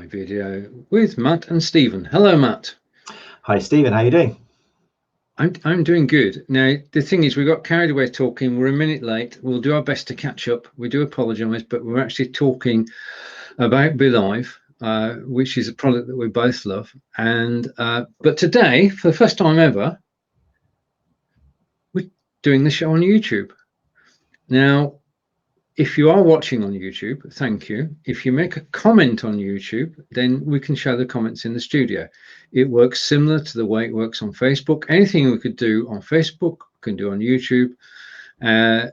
Be.Live video with Matt and Stephen. Hello, Matt. Hi, Stephen. How are you doing? I'm doing good. Now, the thing is, we got carried away talking. We're a minute late. We'll do our best to catch up. We do apologise, but we're actually talking about Be.Live, which is a product that we both love. And but today, for the first time ever, we're doing the show on YouTube. Now, if you are watching on YouTube, thank you. If you make a comment on YouTube, then we can show the comments in the studio. It works similar to the way it works on Facebook. Anything we could do on Facebook, we can do on YouTube. And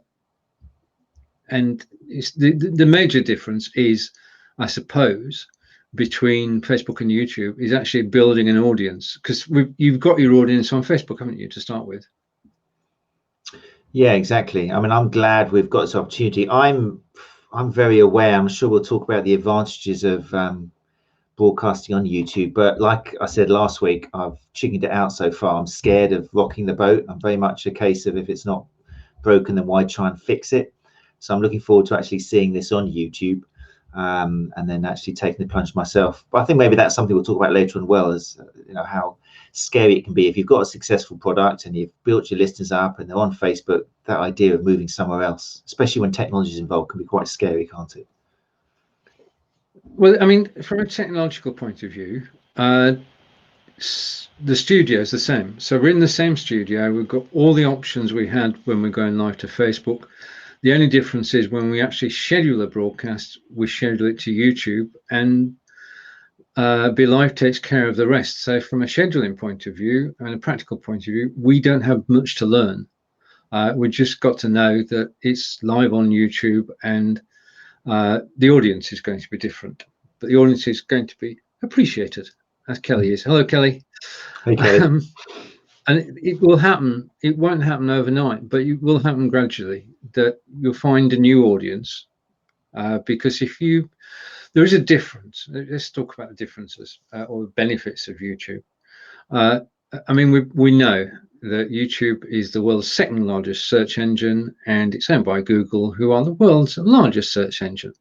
it's the major difference is, I suppose, between Facebook and YouTube is actually building an audience, because you've got your audience on Facebook, haven't you, to start with? Yeah, exactly. I mean, I'm glad we've got this opportunity. I'm very aware. I'm sure we'll talk about the advantages of broadcasting on YouTube. But like I said last week, I've chickened it out so far. I'm scared of rocking the boat. I'm very much a case of if it's not broken, then why try and fix it? So I'm looking forward to actually seeing this on YouTube and then actually taking the plunge myself. But I think maybe that's something we'll talk about later on, well, as how scary it can be if you've got a successful product and you've built your listeners up and they're on Facebook. That idea of moving somewhere else, especially when technology is involved, can be quite scary, can't it? Well, I mean, from a technological point of view, the studio is the same. So we're in the same studio. We've got all the options we had when we're going live to Facebook. The only difference is when we actually schedule a broadcast, we schedule it to YouTube, and Be.Live takes care of the rest. So from a scheduling point of view and a practical point of view, we don't have much to learn. We just got to know that it's live on YouTube, and the audience is going to be different, but the audience is going to be appreciated, as Kelly is. Hello, Kelly. Hey, Kelly. And it will happen. It won't happen overnight, but it will happen gradually, that you'll find a new audience. Because there is a difference. Let's talk about the differences or the benefits of YouTube. I mean, we know that YouTube is the world's second largest search engine, and it's owned by Google, who are the world's largest search engine.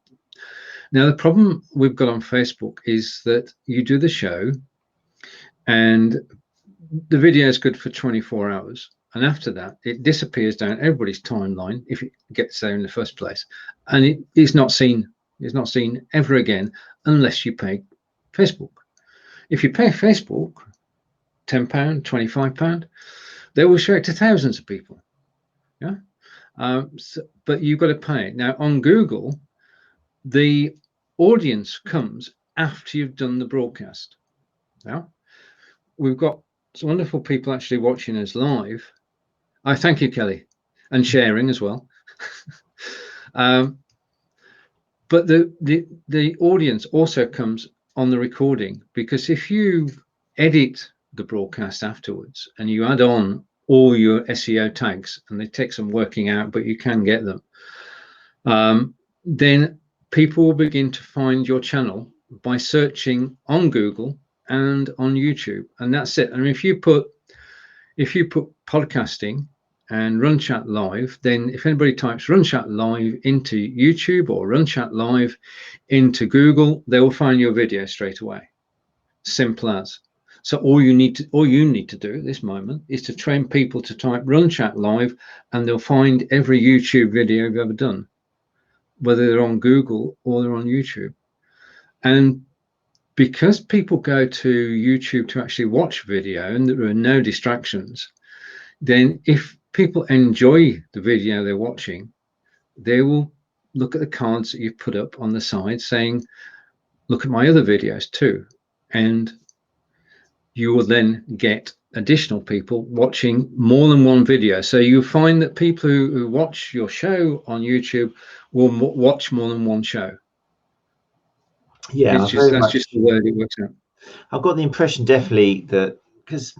Now, the problem we've got on Facebook is that you do the show and the video is good for 24 hours. And after that, it disappears down everybody's timeline if it gets there in the first place. And it is not seen. It's not seen ever again unless you pay Facebook. If you pay Facebook £10, £25, they will show it to thousands of people. Yeah. But you've got to pay it. Now, on Google, the audience comes after you've done the broadcast. Now, we've got some wonderful people actually watching us live. I thank you, Kelly, and sharing as well. But the audience also comes on the recording, because if you edit the broadcast afterwards and you add on all your SEO tags, and they take some working out, but you can get them, then people will begin to find your channel by searching on Google and on YouTube, and that's it. And if you put podcasting and Run Chat Live, then if anybody types Run Chat Live into YouTube or Run Chat Live into Google, they will find your video straight away. Simple as. So all you need to do at this moment is to train people to type Run Chat Live, and they'll find every YouTube video you've ever done, whether they're on Google or they're on YouTube. And because people go to YouTube to actually watch video and there are no distractions, then if people enjoy the video they're watching, they will look at the cards that you've put up on the side saying, look at my other videos too. And you will then get additional people watching more than one video. So you find that people who watch your show on YouTube will watch more than one show. Yeah, that's just the way it works out. I've got the impression definitely that, because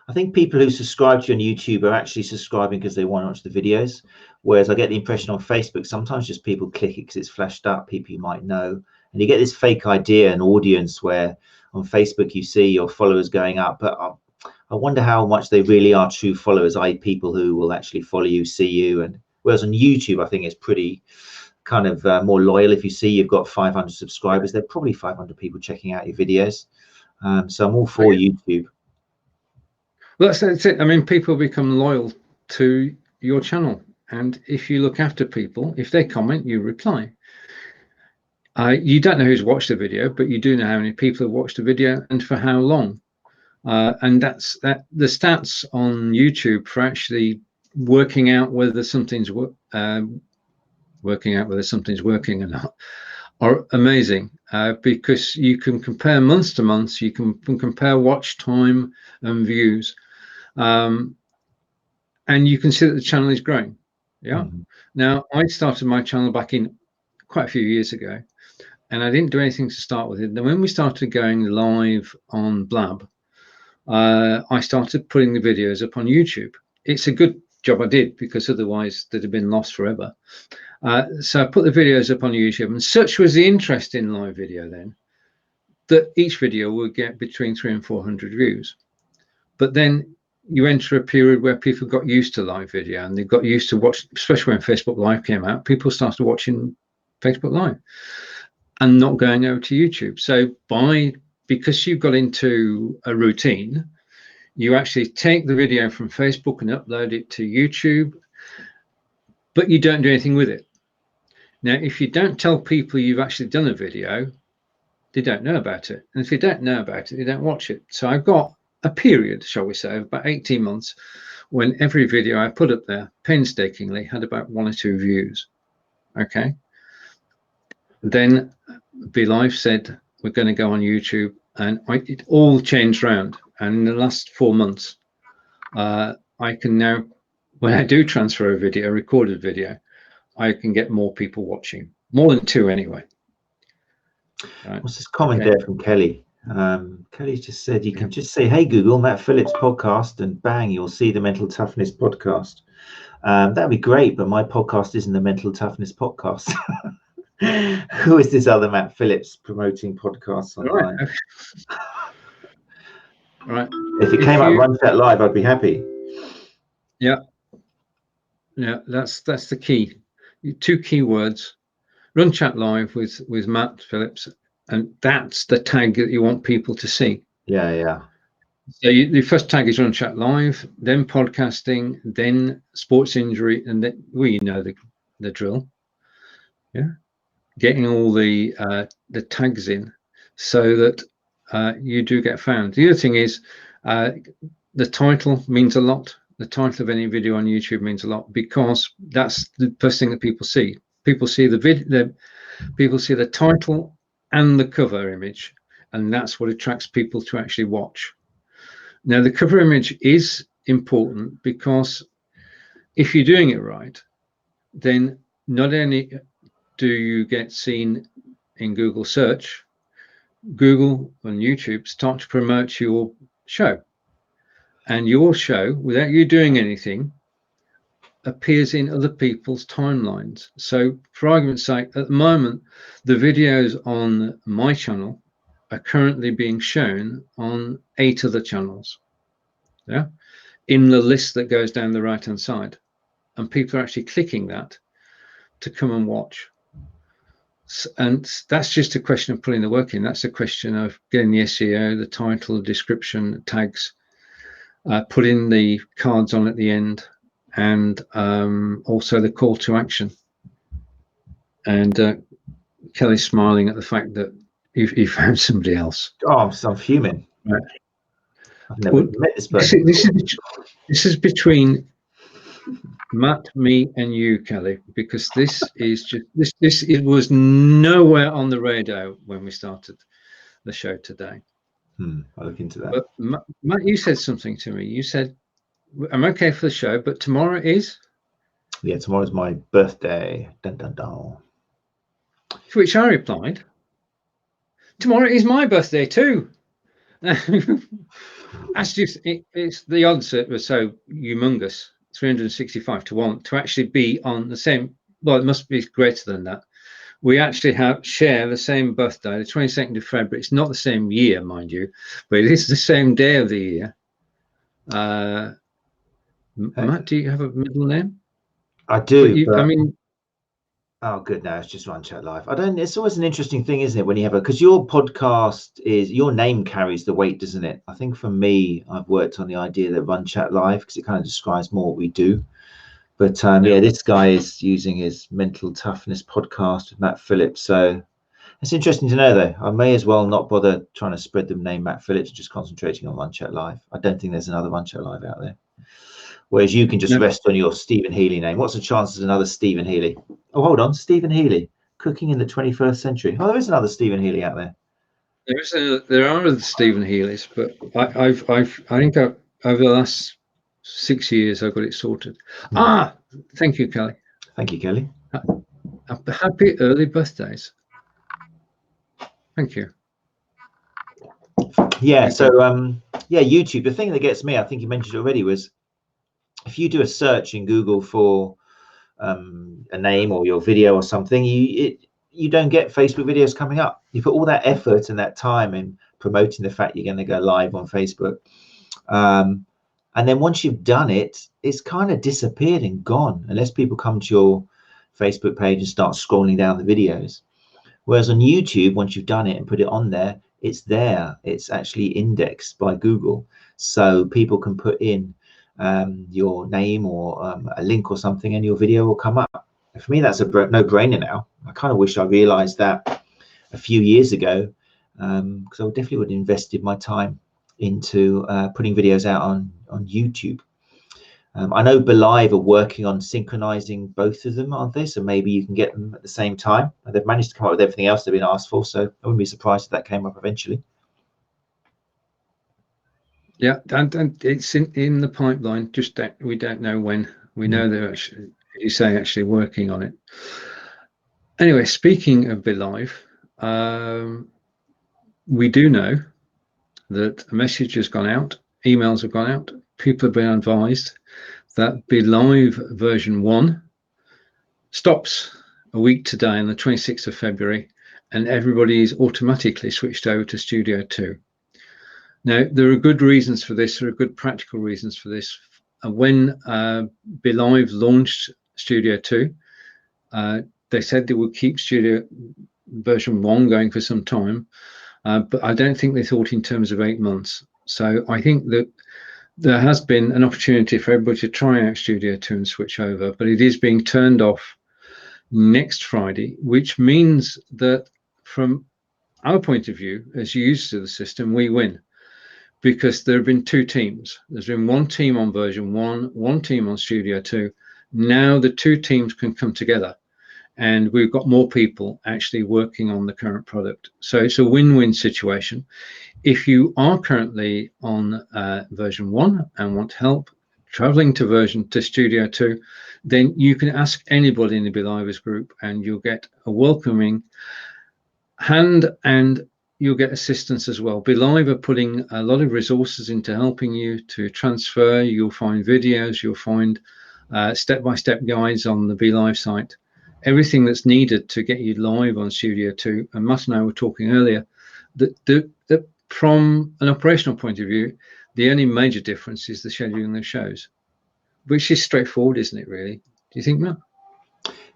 I think people who subscribe to you on YouTube are actually subscribing because they want to watch the videos, whereas I get the impression on Facebook sometimes just people click it because it's flashed up, people you might know, and you get this fake idea and audience where on Facebook you see your followers going up, but I wonder how much they really are true followers, i.e. people who will actually follow you, see you. And whereas on YouTube I think it's pretty kind of more loyal. If you see you've got 500 subscribers, there are probably 500 people checking out your videos. So I'm all for YouTube. Well, that's it. I mean, people become loyal to your channel, and if you look after people, if they comment, you reply. You don't know who's watched the video, but you do know how many people have watched the video and for how long. And that's the stats on YouTube for actually working out whether something's working working or not are amazing, because you can compare months to months, you can compare watch time and views, and you can see that the channel is growing. Yeah. Now, I started my channel back in quite a few years ago, and I didn't do anything to start with it. Then when we started going live on Blab, I started putting the videos up on YouTube. It's a good job I did, because otherwise they'd have been lost forever. So I put the videos up on YouTube, and such was the interest in live video then that each video would get between 300 and 400 views. But then you enter a period where people got used to live video, and they got used to watch, especially when Facebook Live came out, people started watching Facebook Live and not going over to YouTube. So because you got into a routine, you actually take the video from Facebook and upload it to YouTube, but you don't do anything with it. Now, if you don't tell people you've actually done a video, they don't know about it. And if they don't know about it, they don't watch it. So I've got a period, shall we say, of about 18 months when every video I put up there painstakingly had about 1 or 2 views. Okay. Then Be.Live said, we're going to go on YouTube, and it all changed around. And in the last 4 months, I can now, when I do transfer a video, a recorded video, I can get more people watching, more than 2 anyway. Right. What's this comment there from Kelly? Kelly just said, you can just say, hey, Google, Matt Phillips podcast, and bang, you'll see the Mental Toughness podcast. That'd be great, but my podcast isn't the Mental Toughness podcast. Who is this other Matt Phillips promoting podcasts online? Right. If it came up Run Chat Live, I'd be happy. Yeah. Yeah, that's the key. 2 key words: Run Chat Live with Matt Phillips, and that's the tag that you want people to see. Yeah. So the first tag is Run Chat Live, then podcasting, then sports injury, and then we know the drill. Yeah, getting all the tags in so that you do get found. The other thing is the title means a lot. The title of any video on YouTube means a lot, because that's the first thing that people see. People see people see the title and the cover image, and that's what attracts people to actually watch. Now, the cover image is important, because if you're doing it right, then not only do you get seen in Google search, Google and YouTube start to promote your show. And your show, without you doing anything, appears in other people's timelines. So for argument's sake, at the moment, the videos on my channel are currently being shown on 8 other channels. Yeah, in the list that goes down the right-hand side. And people are actually clicking that to come and watch. And that's just a question of putting the work in. That's a question of getting the SEO, the title, the description, tags, putting the cards on at the end, and also the call to action. And Kelly's smiling at the fact that you found somebody else. Oh, I'm fuming. Right. I've never met this person. This is between Matt, me, and you, Kelly, because this is just it was nowhere on the radar when we started the show today. I'll look into that. But Matt, you said something to me. You said, I'm okay for the show, but tomorrow is? Yeah, tomorrow's my birthday. Dun, dun, dun. To which I replied, tomorrow is my birthday too. That's just it's the odds were so humongous, 365 to 1, to actually be on the same. Well, it must be greater than that. We actually share the same birthday, the 22nd of February. It's not the same year, mind you, but it is the same day of the year. Matt, do you have a middle name? I do. I mean, Oh, good. Now it's just Run Chat Live. I don't. It's always an interesting thing, isn't it, when you have a, because your podcast is, your name carries the weight, doesn't it? I think for me, I've worked on the idea that Run Chat Live because it kind of describes more what we do. But Yeah. yeah, this guy is using his mental toughness podcast with Matt Phillips. So it's interesting to know, though. I may as well not bother trying to spread the name Matt Phillips, just concentrating on Run Chat Live. I don't think there's another Run Chat Live out there. Whereas you can just No, rest on your Stephen Healey name. What's the chances of another Stephen Healey? Oh, hold on, Stephen Healey, cooking in the 21st century. Oh, there is another Stephen Healey out there. there are other Stephen Healey's, but I think over the last 6 years I've got it sorted. Ah, thank you, Kelly. Thank you, Kelly. Happy early birthdays. Thank you. Yeah, Thank so you. yeah, YouTube. The thing that gets me, I think you mentioned it already, was if you do a search in Google for a name or your video or something, you don't get Facebook videos coming up. You put all that effort and that time in promoting the fact you're going to go live on Facebook, and then once you've done it, it's kind of disappeared and gone, unless people come to your Facebook page and start scrolling down the videos. Whereas on YouTube, once you've done it and put it on there, it's there. It's actually indexed by Google, so people can put in your name or a link or something, and your video will come up. For me, that's a no-brainer now. I kind of wish I realized that a few years ago, because I definitely would have invested my time into putting videos out on YouTube. I know Be.Live are working on synchronizing both of them, aren't they? So maybe you can get them at the same time. They've managed to come up with everything else they've been asked for, so I wouldn't be surprised if that came up eventually. Yeah, and it's in the pipeline. Just that we don't know when. We know they're actually, you say, actually working on it. Anyway, speaking of Be.Live, we do know that a message has gone out, emails have gone out, people have been advised that Be.Live version 1 stops a week today on the 26th of February, and everybody is automatically switched over to Studio 2. Now, there are good reasons for this. There are good practical reasons for this. When Be.Live launched Studio 2, they said they would keep Studio version 1 going for some time, but I don't think they thought in terms of 8 months. So I think that there has been an opportunity for everybody to try out Studio 2 and switch over, but it is being turned off next Friday, which means that from our point of view, as users of the system, we win, because there have been two teams. There's been one team on version 1, one team on Studio 2. Now the two teams can come together, and we've got more people actually working on the current product. So it's a win-win situation. If you are currently on version 1 and want help traveling to Studio 2, then you can ask anybody in the Be.Livers group, and you'll get a welcoming hand, and you'll get assistance as well. Be.Live are putting a lot of resources into helping you to transfer. You'll find videos, you'll find step-by-step guides on the Be.Live site, everything that's needed to get you live on Studio 2. And Matt and I were talking earlier that from an operational point of view, the only major difference is the scheduling of shows, which is straightforward, isn't it, really? Do you think, Matt?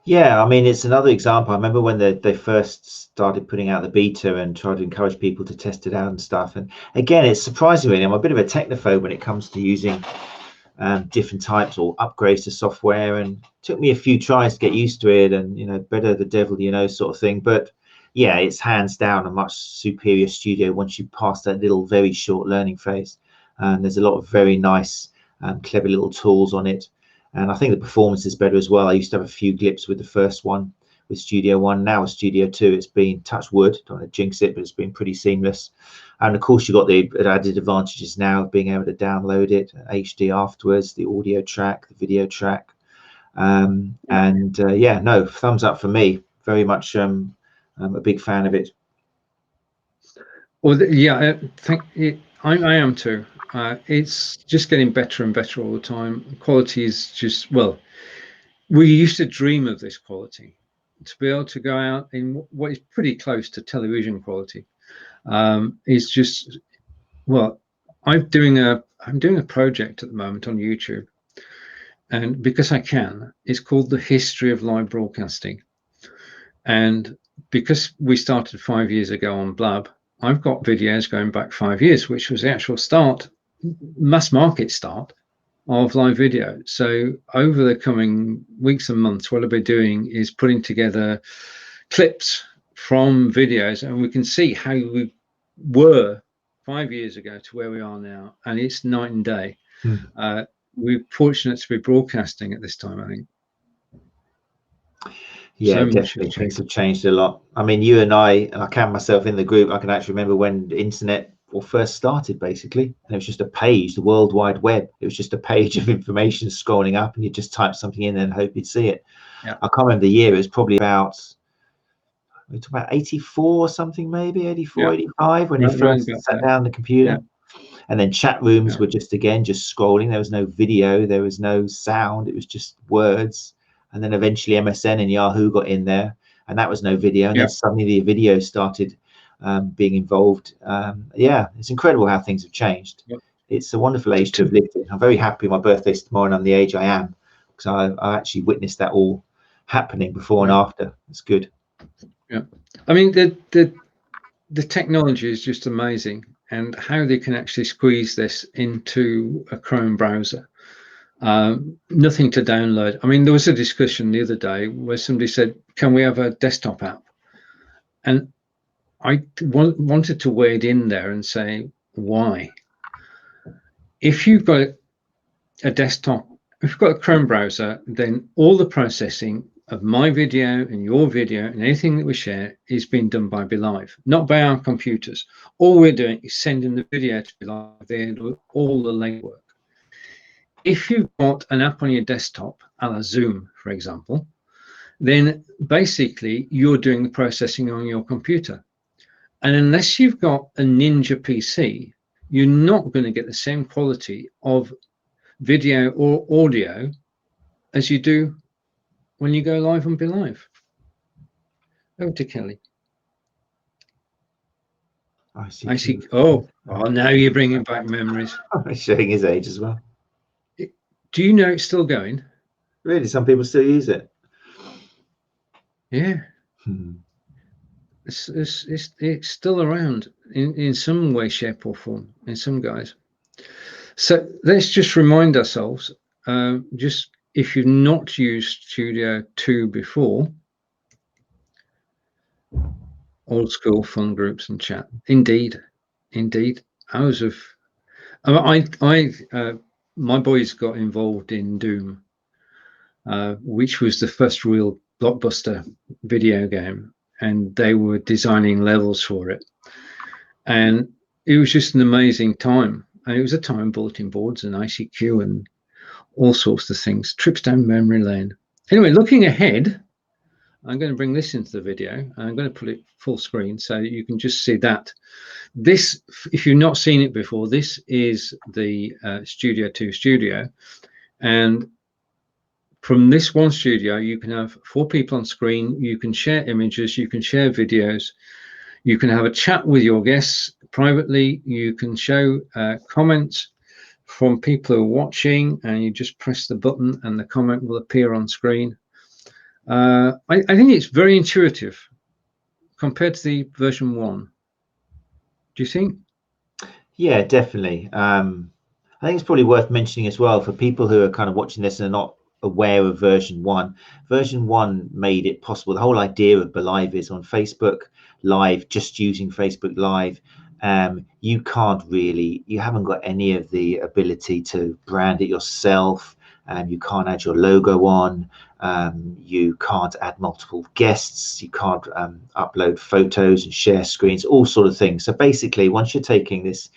Yeah, I mean, it's another example. I remember when they first started putting out the beta and tried to encourage people to test it out and stuff. And again, it's surprising me. I'm a bit of a technophobe when it comes to using different types or upgrades to software, and it took me a few tries to get used to it, and better the devil you know sort of thing. But yeah, it's hands down a much superior studio once you pass that little very short learning phase. And there's a lot of very nice clever little tools on it, and I think the performance is better as well. I used to have a few blips with the first one with Studio 1. Now with Studio 2, it's been, touch wood, don't want to jinx it, but it's been pretty seamless. And of course, you've got the added advantages now of being able to download it HD afterwards, the audio track, the video track. Yeah, no, thumbs up for me. Very much I'm a big fan of it. Well, yeah, I am too. It's just getting better and better all the time. Quality is just, well, we used to dream of this quality. To be able to go out in what is pretty close to television quality is just, well, I'm doing a project at the moment on YouTube, and because I can, it's called The History of Live Broadcasting. And because we started 5 years ago on Blab, I've got videos going back 5 years, which was the actual start, mass market start of live video. So over the coming weeks and months, what I'll be doing is putting together clips from videos, and we can see how we were 5 years ago to where we are now, and it's night and day. We're fortunate to be broadcasting at this time, I think. Yeah, So much definitely. has Things changed. have changed a lot. I mean, you and I count myself in the group. I can actually remember when the internet first started, basically, and it was just a page, the World Wide Web. It was just a page of information scrolling up, and you just type something in and hope you'd see it. Yeah. I can't remember the year. It was probably about, we're talking about 84 or something, maybe 84, 85, when you first sat down the computer. Yeah. And then chat rooms were just scrolling. There was no video, there was no sound, it was just words. And then eventually MSN and Yahoo got in there, and that was no video. And then suddenly the video started being involved. Yeah, it's incredible how things have changed. It's a wonderful age to have lived in. I'm very happy my birthday's tomorrow and I'm the age I am, because I actually witnessed that all happening before and after. It's good. Yeah, I mean, the technology is just amazing, and how they can actually squeeze this into a Chrome browser. Nothing to download. I mean, there was a discussion the other day where somebody said, can we have a desktop app? And I wanted to wade in there and say, why? If you've got a desktop, if you've got a Chrome browser, then all the processing of my video and your video and anything that we share is being done by Be.Live, not by our computers. All we're doing is sending the video to Be.Live. They do all the legwork. If you've got an app on your desktop, a la Zoom, for example, then basically you're doing the processing on your computer. And unless you've got a Ninja PC, you're not going to get the same quality of video or audio as you do when you go live on Be.Live. Over to Kelly. I see. Oh, now you're bringing back memories. Showing his age as well. Do you know it's still going? Really, some people still use it. Yeah. It's still around in some way, shape, or form in some guys. So let's just remind ourselves, just if you've not used Studio 2 before, old school fun groups and chat. Indeed. Hours of, my boys got involved in Doom, which was the first real blockbuster video game, and they were designing levels for it. And it was just an amazing time. And it was a time bulletin boards and ICQ and all sorts of things, trips down memory lane. Anyway, looking ahead, I'm going to bring this into the video. I'm going to put it full screen so you can just see that. This, if you've not seen it before, this is the Studio 2 studio. And from this one studio, you can have 4 people on screen. You can share images, you can share videos. You can have a chat with your guests privately. You can show comments from people who are watching, and you just press the button and the comment will appear on screen. I think it's very intuitive compared to the version 1. Do you think? Yeah, definitely. I think it's probably worth mentioning as well for people who are kind of watching this and are not aware of version 1. Version 1 made it possible. The whole idea of Be.Live is on Facebook Live, just using Facebook Live. You haven't got any of the ability to brand it yourself. You can't add your logo on. You can't add multiple guests. You can't upload photos and share screens, all sort of things. So basically, once you're taking this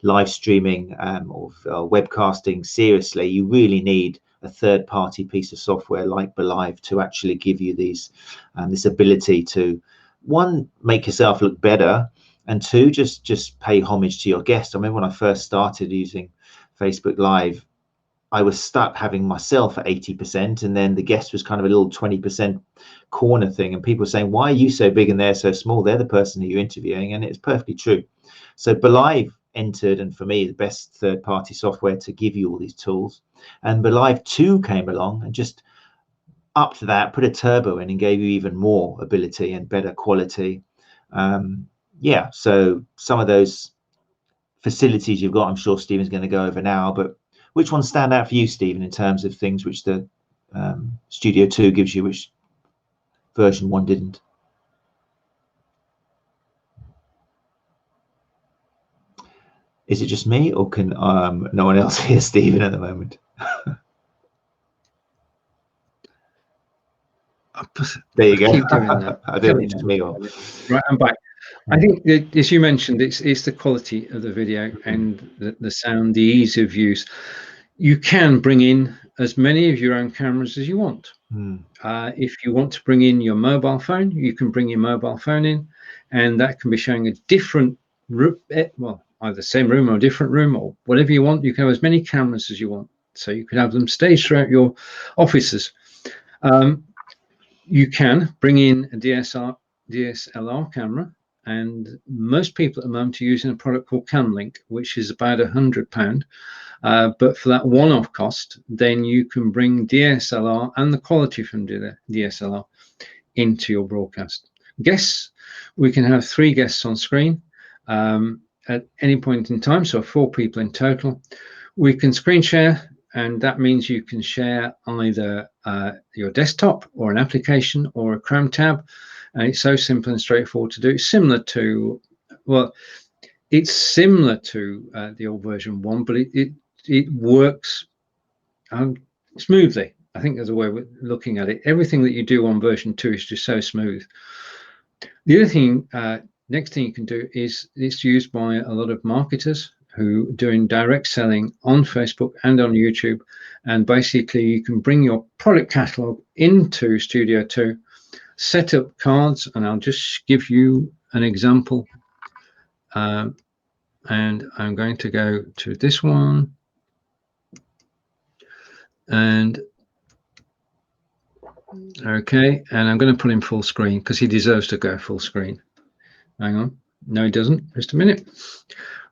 live streaming or webcasting seriously, you really need a third-party piece of software like Be.Live to actually give you these this ability to, one, make yourself look better, and two, just pay homage to your guest. I remember when I first started using Facebook Live, I was stuck having myself at 80%, and then the guest was kind of a little 20% corner thing, and people were saying, why are you so big and they're so small? They're the person that you're interviewing. And it's perfectly true. So Be.Live entered, and for me, the best third-party software to give you all these tools. And Be.Live 2 came along and just upped that, put a turbo in, and gave you even more ability and better quality. Yeah, so some of those facilities you've got, I'm sure Stephen's going to go over now, but which ones stand out for you, Stephen, in terms of things which the Studio 2 gives you, which version 1 didn't? Is it just me, or can no one else hear Stephen at the moment? There you go. Keep doing that. I don't know, just me or... Right, I'm back. I think that, as you mentioned, it's the quality of the video and the sound, the ease of use. You can bring in as many of your own cameras as you want. If you want to bring in your mobile phone, you can bring your mobile phone in, and that can be showing a different room, well, either same room or a different room or whatever you want. You can have as many cameras as you want, so you can have them staged throughout your offices. You can bring in a DSLR camera, and most people at the moment are using a product called CamLink, which is about £100. But for that one-off cost, then you can bring DSLR and the quality from DSLR into your broadcast. Guests, we can have 3 guests on screen at any point in time, so 4 people in total. We can screen share, and that means you can share either your desktop or an application or a Chrome tab, and it's so simple and straightforward to do. It's similar to, well, it's similar to the old version 1, but it works smoothly. I think there's a way of looking at it. Everything that you do on version 2 is just so smooth. The other thing, next thing you can do is it's used by a lot of marketers who are doing direct selling on Facebook and on YouTube. And basically you can bring your product catalog into Studio 2, set up cards, and I'll just give you an example. And I'm going to go to this one. And okay, and I'm going to put him full screen because he deserves to go full screen. Hang on. No, he doesn't. Just a minute.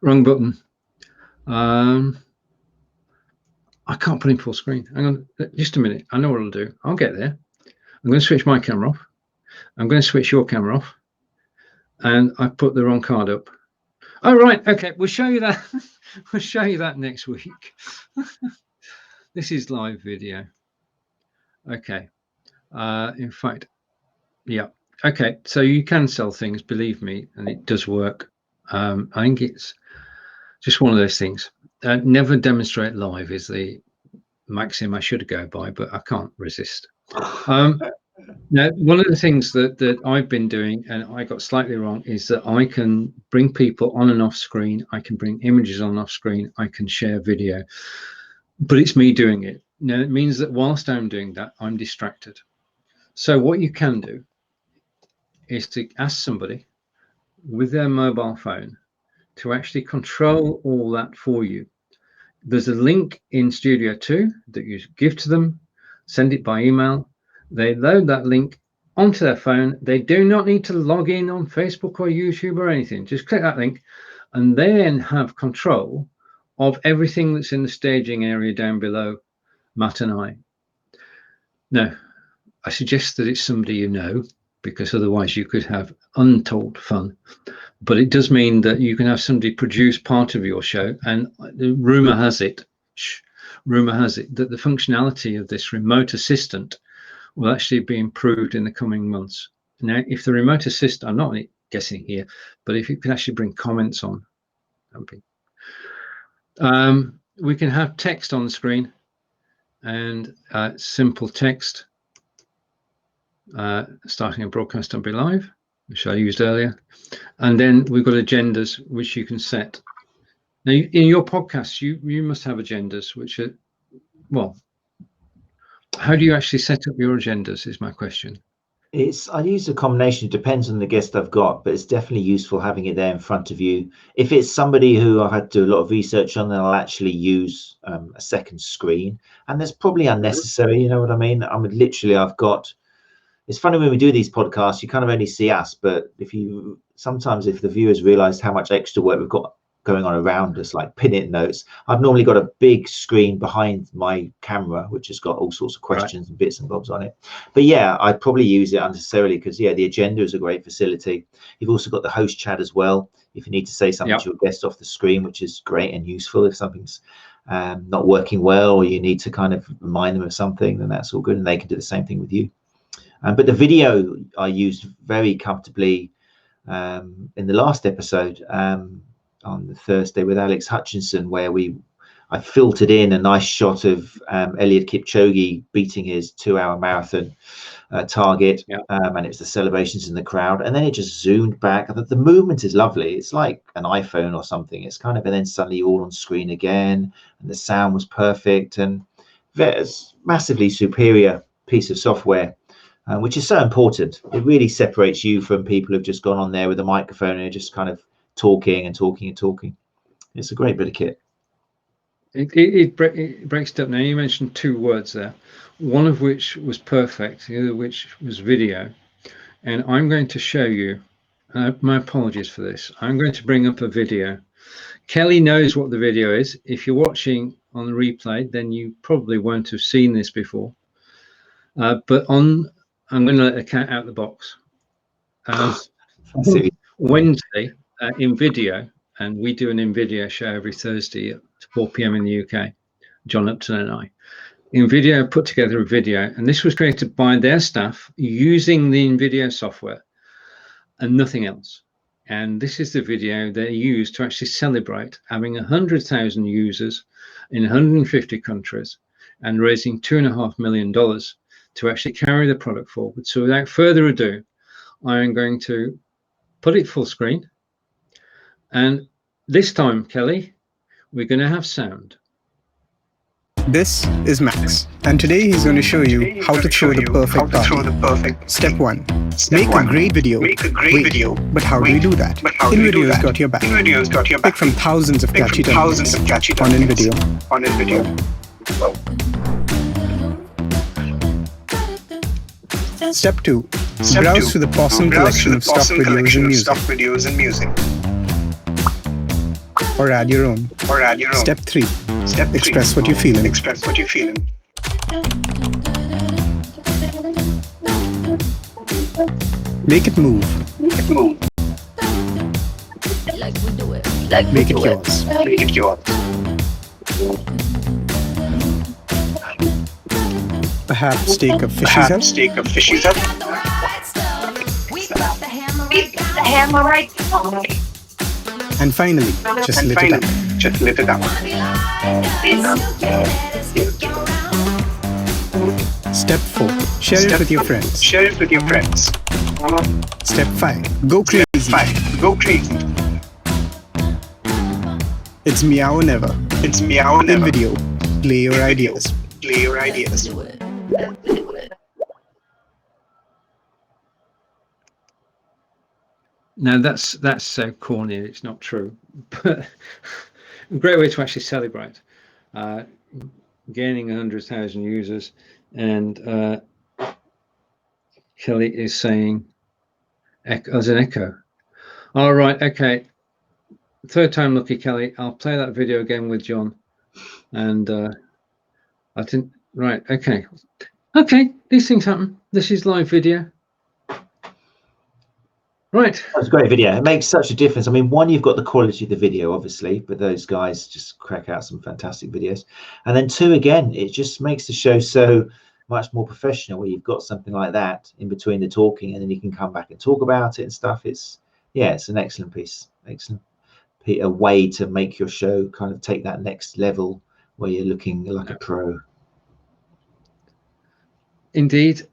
Wrong button. I can't put him full screen. Hang on. Just a minute. I know what I'll do. I'll get there. I'm going to switch my camera off. I'm going to switch your camera off. And I put the wrong card up. Oh, right. Okay. We'll show you that. We'll show you that next week. This is live video. Okay. In fact, yeah. Okay. So you can sell things, believe me, and it does work. I think it's just one of those things. Never demonstrate live is the maxim I should go by, but I can't resist. Now, one of the things that I've been doing, and I got slightly wrong, is that I can bring people on and off screen. I can bring images on and off screen. I can share video, but it's me doing it. Now, it means that whilst I'm doing that, I'm distracted. So what you can do is to ask somebody with their mobile phone to actually control all that for you. There's a link in Studio 2 that you give to them, send it by email. They load that link onto their phone. They do not need to log in on Facebook or YouTube or anything. Just click that link, and they then have control of everything that's in the staging area down below Matt and I. Now, I suggest that it's somebody you know, because otherwise you could have untold fun. But it does mean that you can have somebody produce part of your show, and the rumor has it that the functionality of this remote assistant will actually be improved in the coming months. Now, if the remote assistant, I'm not guessing here, but if you can actually bring comments on, we can have text on the screen, and simple text, starting a broadcast on Be.Live, which I used earlier. And then we've got agendas, which you can set. Now, in your podcasts, you must have agendas, which are, well, how do you actually set up your agendas is my question. I use a combination. It depends on the guest I've got, but it's definitely useful having it there in front of you. If it's somebody who I had to do a lot of research on, then I'll actually use a second screen. And that's probably unnecessary, you know what I mean? I mean, literally, it's funny when we do these podcasts, you kind of only see us, but sometimes if the viewers realize how much extra work we've got going on around us, like pin it notes. I've normally got a big screen behind my camera, which has got all sorts of questions and bits and bobs on it. But yeah, I'd probably use it unnecessarily because yeah, the agenda is a great facility. You've also got the host chat as well. If you need to say something to your guest off the screen, which is great and useful if something's not working well, or you need to kind of remind them of something, then that's all good, and they can do the same thing with you. But the video I used very comfortably in the last episode on the Thursday with Alex Hutchinson, where I filtered in a nice shot of Eliud Kipchoge beating his 2-hour marathon target, and it was the celebrations in the crowd, and then it just zoomed back. The movement is lovely. It's like an iPhone or something. It's kind of, and then suddenly all on screen again, and the sound was perfect, and it's massively superior piece of software, which is so important. It really separates you from people who've just gone on there with a microphone and are just kind of talking and talking and talking. It's a great bit of kit. It breaks it up. Now, you mentioned 2 words there, one of which was perfect, the other which was video. And I'm going to show you, my apologies for this, I'm going to bring up a video. Kelly knows what the video is. If you're watching on the replay, then you probably won't have seen this before. But I'm going to let the cat out of the box. Wednesday in video, and we do an in-video show every Thursday at 4 p.m. in the UK, John Upton and I. In-video put together a video, and this was created by their staff using the in-video software and nothing else. And this is the video they used to actually celebrate having 100,000 users in 150 countries and raising $2.5 million to actually carry the product forward. So without further ado, I am going to put it full screen. And this time, Kelly, we're going to have sound. This is Max, and today he's going to show you how to throw the perfect party. Step 1. Make a great video. But how do you do that? InVideo's got your back. Pick from thousands of catchy templates on InVideo. Step 2. Browse through the awesome collection of stock videos and music. Or add your own. Step 3. Express what you're feeling. Make it move. Make it yours. Perhaps take a fishy's head. And finally, just lit it up. Step 4. Share it with your friends. Step 5. Go crazy. It's meow never. In video, play your ideas. Now that's so corny, it's not true, but a great way to actually celebrate gaining 100,000 users. And Kelly is saying as an echo. All right, okay, 3rd time lucky, Kelly. I'll play that video again with John. And I didn't, right, okay, these things happen. This is live video. Right. That's a great video. It makes such a difference. I mean, one, you've got the quality of the video, obviously, but those guys just crack out some fantastic videos. And then 2, again, it just makes the show so much more professional, where you've got something like that in between the talking, and then you can come back and talk about it and stuff. It's an excellent piece. A way to make your show kind of take that next level where you're looking like a pro. Indeed.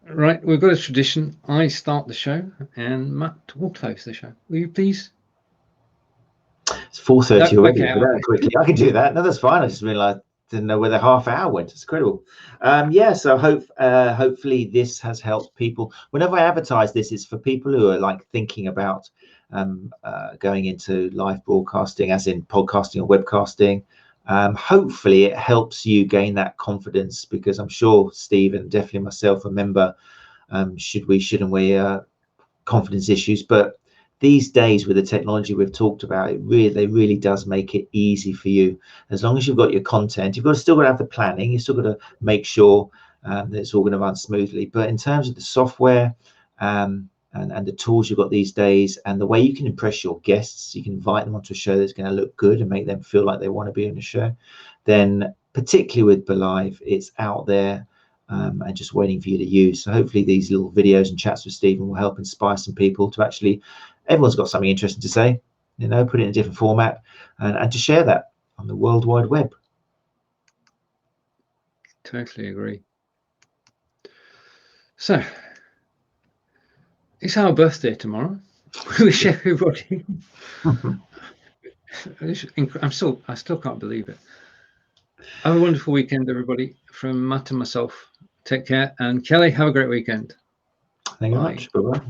Right, we've got a tradition. I start the show, and Matt will close the show. Will you please? It's 4:30 already. Okay, Quickly, I can do that. No, that's fine. I just realised, didn't know where the half hour went. It's incredible. So hopefully this has helped people. Whenever I advertise this, it's for people who are like thinking about going into live broadcasting, as in podcasting or webcasting. Hopefully it helps you gain that confidence, because I'm sure Steve and definitely myself remember shouldn't we confidence issues, but these days with the technology we've talked about, it really does make it easy for you. As long as you've got your content, you've still got to have the planning, you've still got to make sure that it's all going to run smoothly. But in terms of the software and the tools you've got these days, and the way you can impress your guests, you can invite them onto a show that's going to look good and make them feel like they want to be on the show, then particularly with Be.Live, it's out there and just waiting for you to use. So hopefully these little videos and chats with Steven will help inspire some people to actually, everyone's got something interesting to say, you know, put it in a different format and to share that on the World Wide Web. Totally agree. So it's our birthday tomorrow. We wish everybody. I still can't believe it. Have a wonderful weekend, everybody. From Matt and myself, take care. And Kelly, have a great weekend. Thank you very much. Bye-bye.